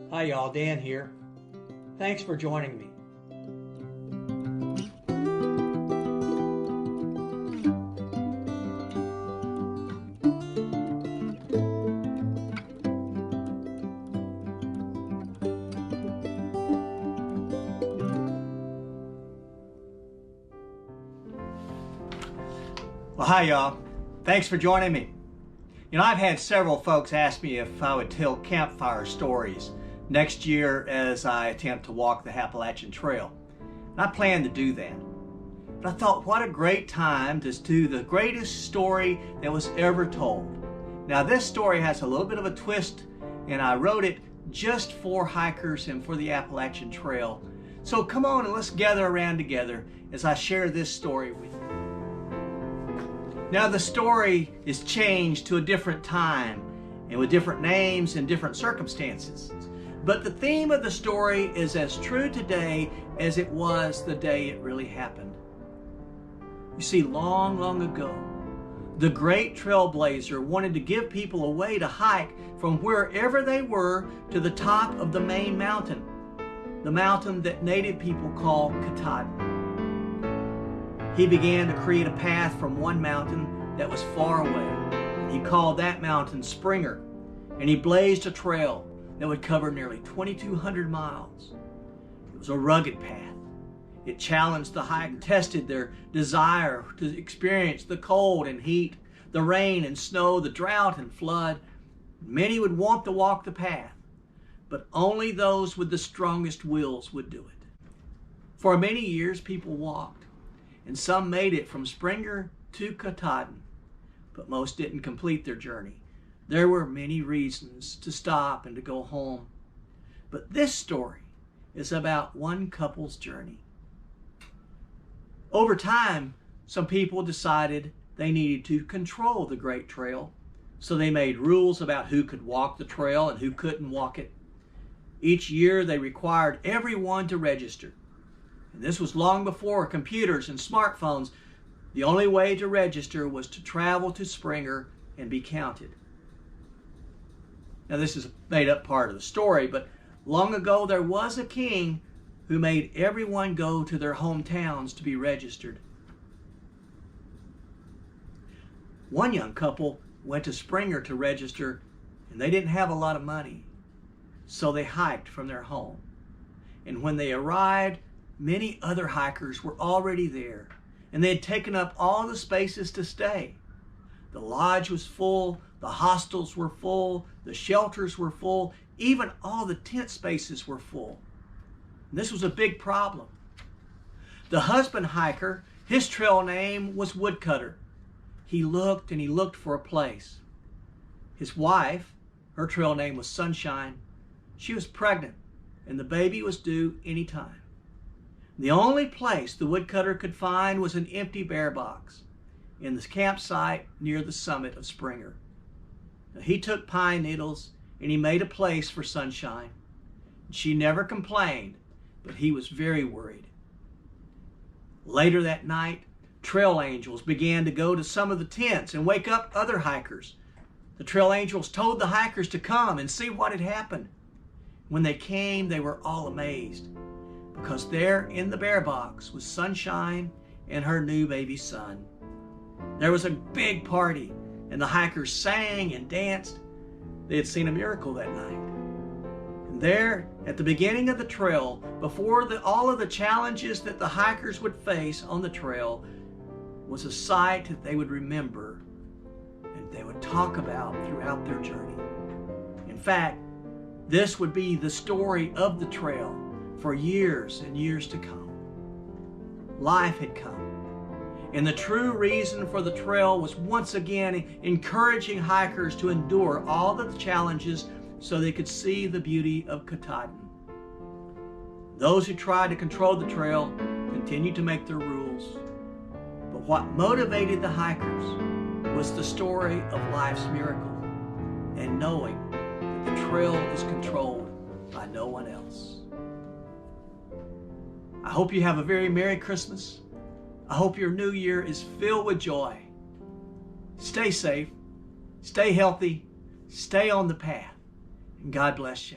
Hi y'all, Dan here. Thanks for joining me. Well, hi y'all. Thanks for joining me. You know, I've had several folks ask me if I would tell campfire stories next year as I attempt to walk the Appalachian Trail. And I plan to do that. But I thought, what a great time to do the greatest story that was ever told. Now, this story has a little bit of a twist, and I wrote it just for hikers and for the Appalachian Trail. So come on and let's gather around together as I share this story with you. Now, the story is changed to a different time and with different names and different circumstances. But the theme of the story is as true today as it was the day it really happened. You see, long, long ago, the great trailblazer wanted to give people a way to hike from wherever they were to the top of the main mountain, the mountain that native people call Katahdin. He began to create a path from one mountain that was far away. He called that mountain Springer, and he blazed a trail that would cover nearly 2,200 miles. It was a rugged path. It challenged the hike and tested their desire to experience the cold and heat, the rain and snow, the drought and flood. Many would want to walk the path, but only those with the strongest wills would do it. For many years, people walked, and some made it from Springer to Katahdin, but most didn't complete their journey. There were many reasons to stop and to go home. But this story is about one couple's journey. Over time, some people decided they needed to control the Great Trail, so they made rules about who could walk the trail and who couldn't walk it. Each year, they required everyone to register. And this was long before computers and smartphones. The only way to register was to travel to Springer and be counted. Now, this is a made-up part of the story, but long ago there was a king who made everyone go to their hometowns to be registered. One young couple went to Springer to register, and they didn't have a lot of money, so they hiked from their home. And when they arrived, many other hikers were already there, and they had taken up all the spaces to stay. The lodge was full, the hostels were full, the shelters were full, even all the tent spaces were full. And this was a big problem. The husband hiker, his trail name was Woodcutter. He looked and he looked for a place. His wife, her trail name was Sunshine. She was pregnant, and the baby was due any time. The only place the woodcutter could find was an empty bear box in the campsite near the summit of Springer. Now, he took pine needles and he made a place for Sunshine. She never complained, but he was very worried. Later that night, trail angels began to go to some of the tents and wake up other hikers. The trail angels told the hikers to come and see what had happened. When they came, they were all amazed, because there in the bear box was Sunshine and her new baby son. There was a big party, and the hikers sang and danced. They had seen a miracle that night. And there, at the beginning of the trail, before all of the challenges that the hikers would face on the trail, was a sight that they would remember and they would talk about throughout their journey. In fact, this would be the story of the trail for years and years to come. Life had come, and the true reason for the trail was once again encouraging hikers to endure all the challenges so they could see the beauty of Katahdin. Those who tried to control the trail continued to make their rules, but what motivated the hikers was the story of life's miracle and knowing that the trail is controlled by no one else. I hope you have a very Merry Christmas. I hope your new year is filled with joy. Stay safe, stay healthy, stay on the path, and God bless you.